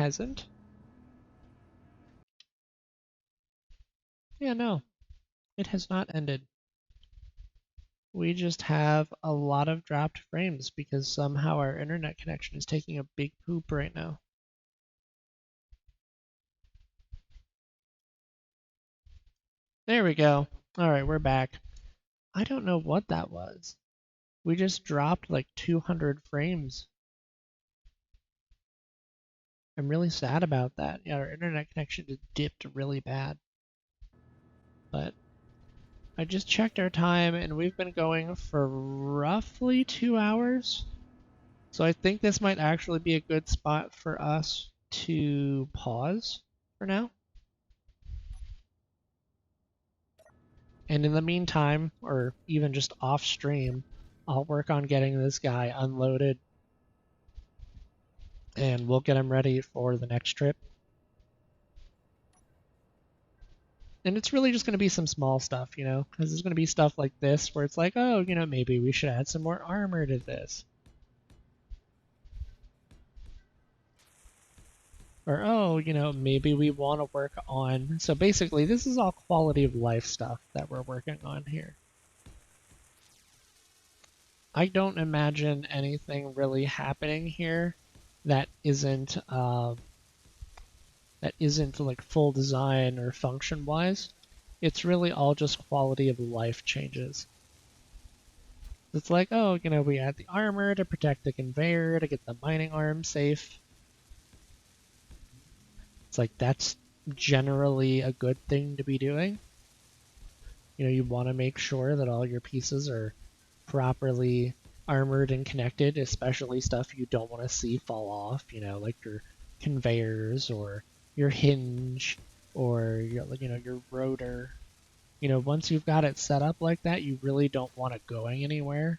hasn't. Yeah, no, it has not ended. We just have a lot of dropped frames because somehow our internet connection is taking a big poop right now. There we go. All right, we're back. I don't know what that was. We just dropped like 200 frames. I'm really sad about that. Yeah, our internet connection just dipped really bad. But I just checked our time and we've been going for roughly 2 hours. So I think this might actually be a good spot for us to pause for now. And in the meantime, or even just off stream, I'll work on getting this guy unloaded and we'll get him ready for the next trip. And it's really just going to be some small stuff, you know, because there's going to be stuff like this where it's like, oh, you know, maybe we should add some more armor to this. Or, oh, you know, maybe we want to work on. So basically, this is all quality of life stuff that we're working on here. I don't imagine anything really happening here that isn't like full design or function wise. It's really all just quality of life changes. It's like, oh, you know, we add the armor to protect the conveyor, to get the mining arm safe. It's like that's generally a good thing to be doing. You know, you want to make sure that all your pieces are properly armored and connected, especially stuff you don't want to see fall off, you know, like your conveyors or your hinge or your, you know, your rotor. You know, once you've got it set up like that, you really don't want it going anywhere.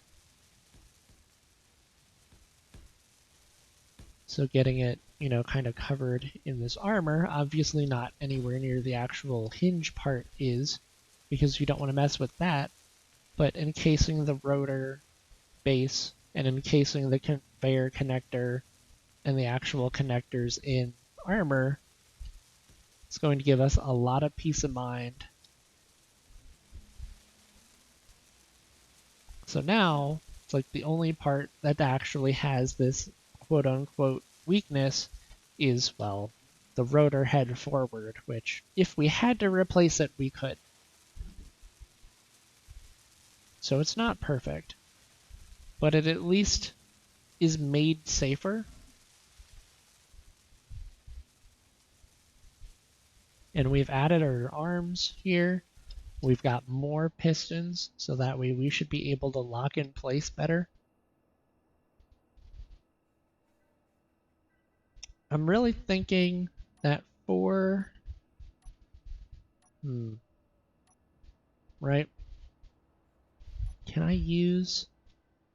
So getting it, you know, kind of covered in this armor, obviously not anywhere near the actual hinge part is, because you don't want to mess with that, but encasing the rotor base and encasing the conveyor connector and the actual connectors in armor, it's going to give us a lot of peace of mind. So now, it's like the only part that actually has this quote-unquote weakness is, well, the rotor head forward, which if we had to replace it, we could. So it's not perfect, but it at least is made safer. And we've added our arms here. We've got more pistons, so that way we should be able to lock in place better. I'm really thinking that for... right? Can I use...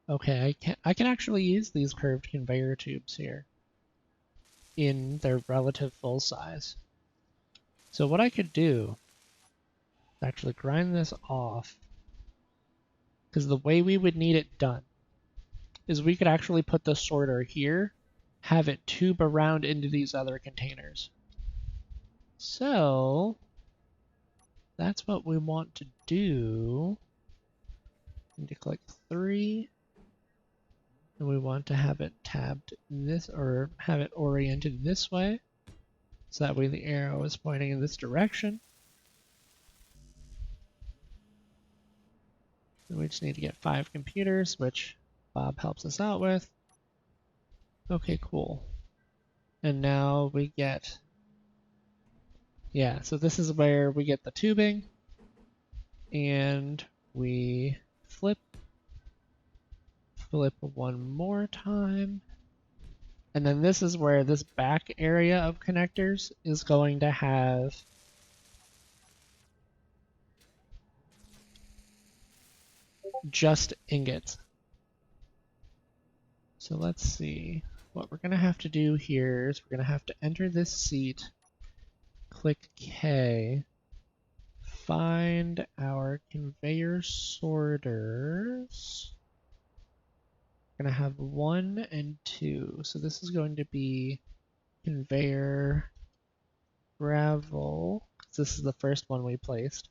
Okay, I can actually use these curved conveyor tubes here in their relative full size. So what I could do is actually grind this off, because the way we would need it done is we could actually put the sorter here, have it tube around into these other containers. So that's what we want to do. Need to click 3, and we want to have it tabbed this, or have it oriented this way, so that way the arrow is pointing in this direction. And we just need to get 5 computers, which Bob helps us out with. Okay, cool. And now we get, yeah, so this is where we get the tubing, and we flip one more time. And then this is where this back area of connectors is going to have just ingots. So let's see. What we're going to have to do here is we're going to have to enter this seat, click K, find our conveyor sorters. We're going to have 1 and 2. So this is going to be conveyor gravel, 'cause this is the first one we placed.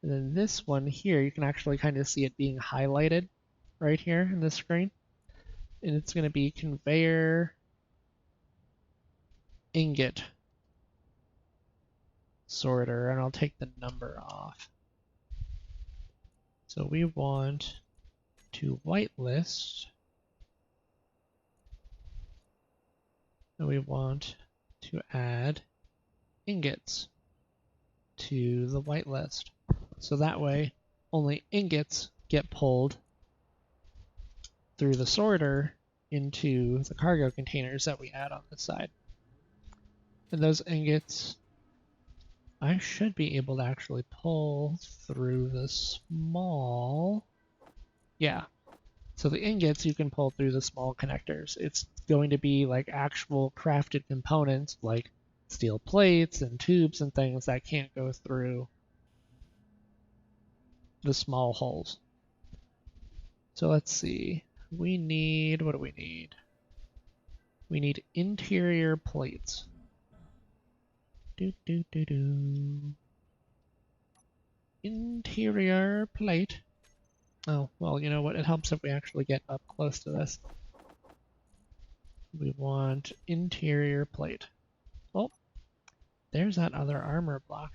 And then this one here, you can actually kind of see it being highlighted right here in the screen. And it's going to be conveyor ingot sorter, and I'll take the number off. So we want to whitelist, and we want to add ingots to the whitelist. So that way, only ingots get pulled through the sorter into the cargo containers that we add on this side. And those ingots, I should be able to actually pull through the small. Yeah. So the ingots you can pull through the small connectors. It's going to be like actual crafted components like steel plates and tubes and things that can't go through the small holes. So let's see. We need, what do we need? We need interior plates. Interior plate. Oh, well, you know what? It helps if we actually get up close to this. We want interior plate. Oh, there's that other armor block.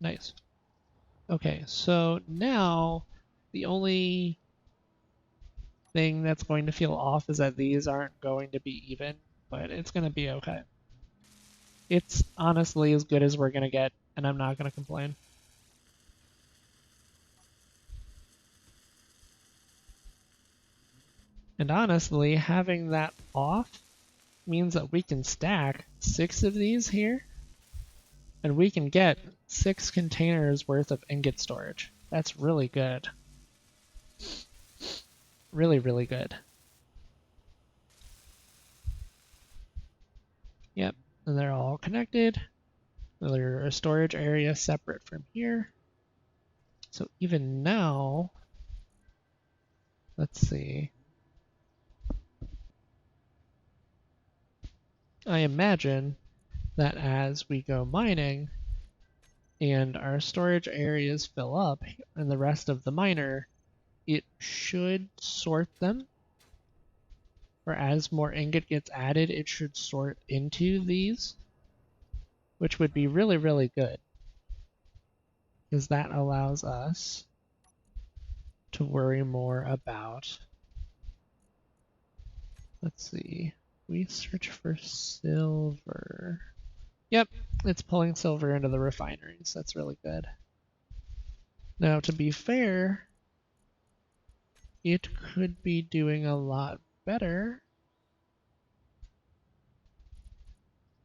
Nice. Okay, so now the only thing that's going to feel off is that these aren't going to be even, but it's going to be okay. It's honestly as good as we're going to get, and I'm not going to complain. And honestly, having that off means that we can stack 6 of these here, and we can get 6 containers worth of ingot storage. That's really good. Really, really good. Yep, and they're all connected. There's a storage area separate from here. So even now, let's see. I imagine that as we go mining and our storage areas fill up and the rest of the miner, it should sort them. Or as more ingot gets added, it should sort into these, which would be really, really good. Because that allows us to worry more about, let's see, we search for silver. Yep, it's pulling silver into the refineries. That's really good. Now, to be fair, it could be doing a lot better.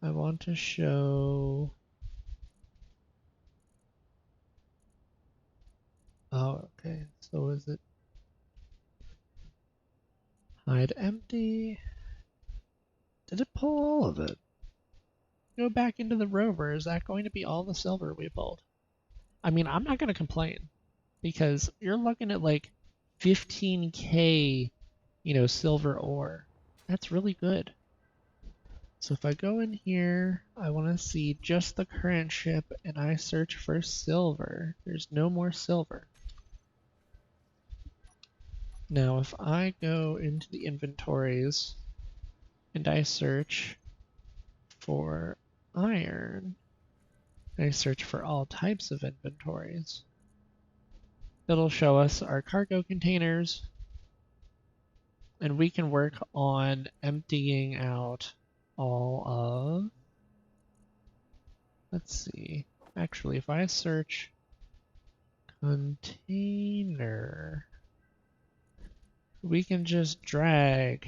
I want to show. Oh, okay. So is it hide empty? Did it pull all of it? Go back into the rover. Is that going to be all the silver we pulled? I mean, I'm not going to complain because you're looking at like 15K, silver ore. That's really good. So if I go in here, I want to see just the current ship and I search for silver. There's no more silver. Now if I go into the inventories and I search for iron, and I search for all types of inventories, it'll show us our cargo containers, and we can work on emptying out all of, let's see, actually if I search container, we can just drag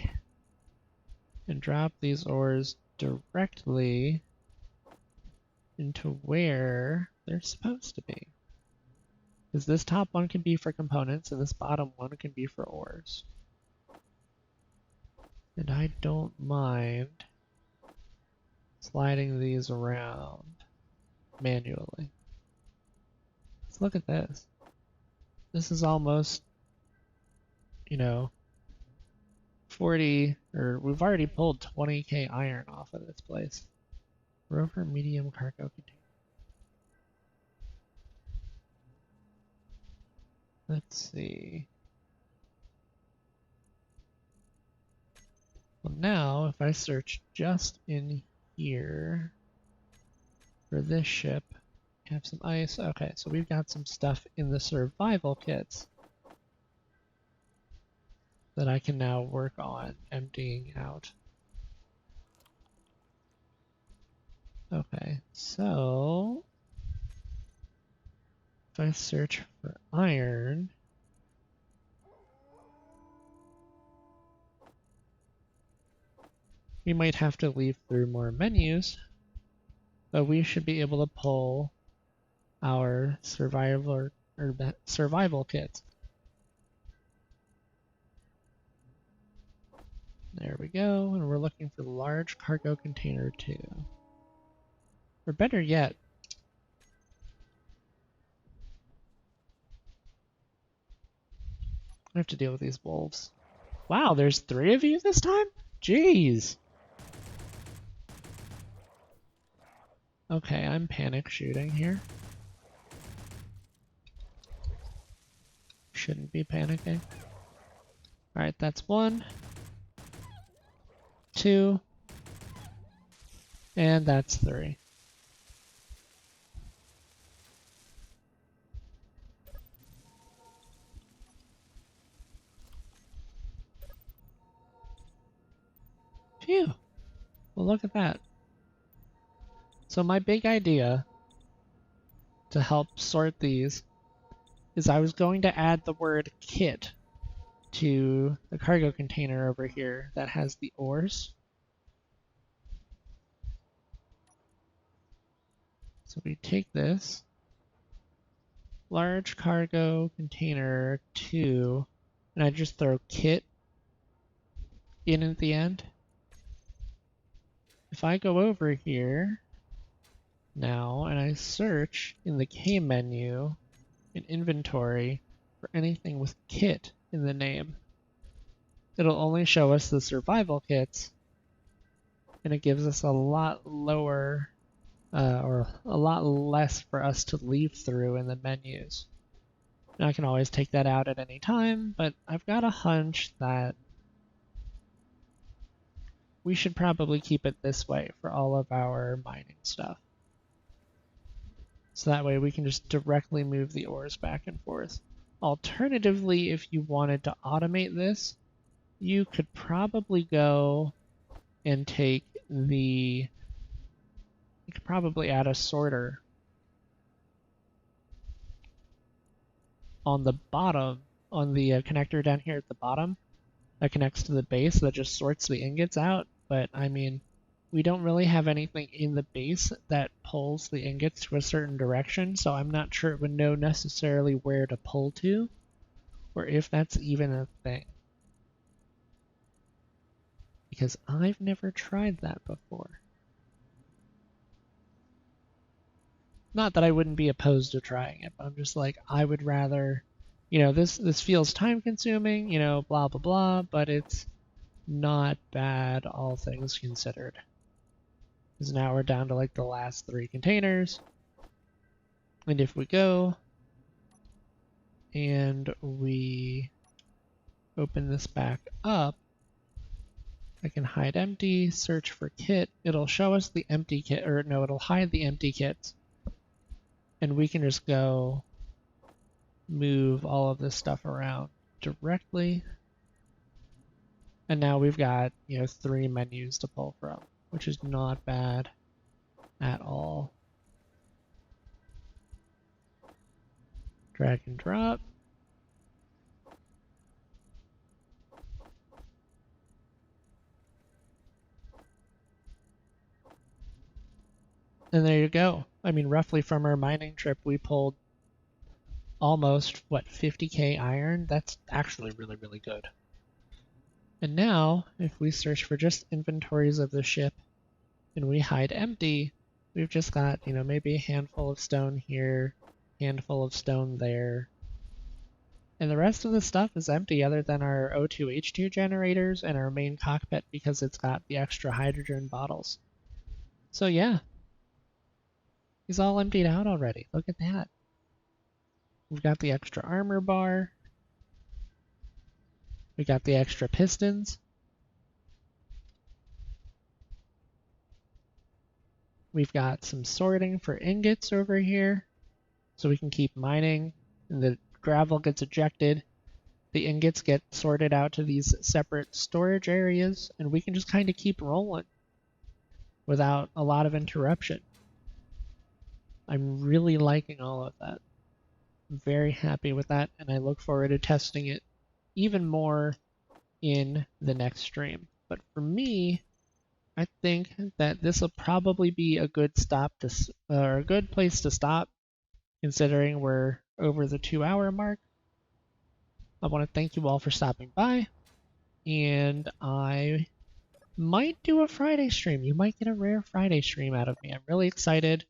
and drop these ores directly into where they're supposed to be. Because this top one can be for components and this bottom one can be for ores. And I don't mind sliding these around manually. Let's look at this. This is almost, 40, or we've already pulled 20k iron off of this place. Rover medium cargo container. Let's see. Well, now if I search just in here for this ship, have some ice. Okay, so we've got some stuff in the survival kits that I can now work on emptying out. Okay, so if I search for iron, we might have to leaf through more menus, but we should be able to pull our survival kits. There we go, and we're looking for large cargo container 2. Or better yet, I have to deal with these wolves. Wow, there's 3 of you this time? Jeez! Okay, I'm panic shooting here. Shouldn't be panicking. Alright, that's 1. 2. And that's 3. Phew! Well, look at that. So my big idea to help sort these is I was going to add the word kit to the cargo container over here that has the ores. So we take this large cargo container 2, and I just throw kit in at the end. If I go over here now and I search in the K menu in inventory for anything with kit in the name, it'll only show us the survival kits, and it gives us a lot lower or a lot less for us to leaf through in the menus. And I can always take that out at any time, but I've got a hunch that we should probably keep it this way for all of our mining stuff. So that way we can just directly move the ores back and forth. Alternatively, if you wanted to automate this, you could probably go and take the... You could probably add a sorter on the bottom, on the connector down here at the bottom that connects to the base that just sorts the ingots out. But I mean, we don't really have anything in the base that pulls the ingots to a certain direction, so I'm not sure it would know necessarily where to pull to, or if that's even a thing. Because I've never tried that before. Not that I wouldn't be opposed to trying it, but I'm just like, I would rather, you know, this feels time consuming, you know, blah, blah, blah, but it's not bad, all things considered. Because now we're down to like the last 3 containers. And if we go and we open this back up, I can hide empty, search for kit. It'll show us the empty kit, or no, it'll hide the empty kits. And we can just go move all of this stuff around directly. And now we've got, you know, 3 menus to pull from, which is not bad at all. Drag and drop. And there you go. I mean, roughly from our mining trip, we pulled almost, what, 50k iron? That's actually really, really good. And now, if we search for just inventories of the ship and we hide empty, we've just got, you know, maybe a handful of stone here, handful of stone there. And the rest of the stuff is empty other than our O2H2 generators and our main cockpit because it's got the extra hydrogen bottles. So yeah, he's all emptied out already. Look at that. We've got the extra armor bar. We got the extra pistons. We've got some sorting for ingots over here so we can keep mining. And the gravel gets ejected. The ingots get sorted out to these separate storage areas, and we can just kind of keep rolling without a lot of interruption. I'm really liking all of that. I'm very happy with that, and I look forward to testing it even more in the next stream. But for me, I think that this will probably be a good or a good place to stop, considering we're over the 2-hour mark. I want to thank you all for stopping by, and I might do a Friday stream. You might get a rare Friday stream out of me. I'm really excited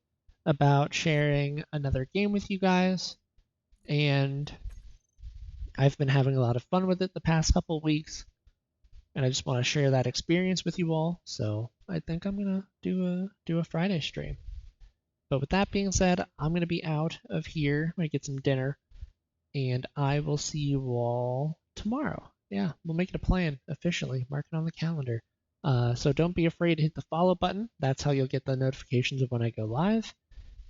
about sharing another game with you guys, and I've been having a lot of fun with it the past couple weeks, and I just want to share that experience with you all. So I think I'm gonna do a Friday stream. But with that being said, I'm gonna be out of here. I'm gonna get some dinner, and I will see you all tomorrow. Yeah, we'll make it a plan officially. Mark it on the calendar. So don't be afraid to hit the follow button. That's how you'll get the notifications of when I go live.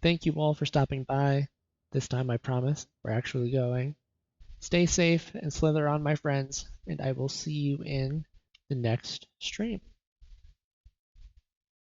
Thank you all for stopping by. This time I promise we're actually going. Stay safe and slither on, my friends, and I will see you in the next stream.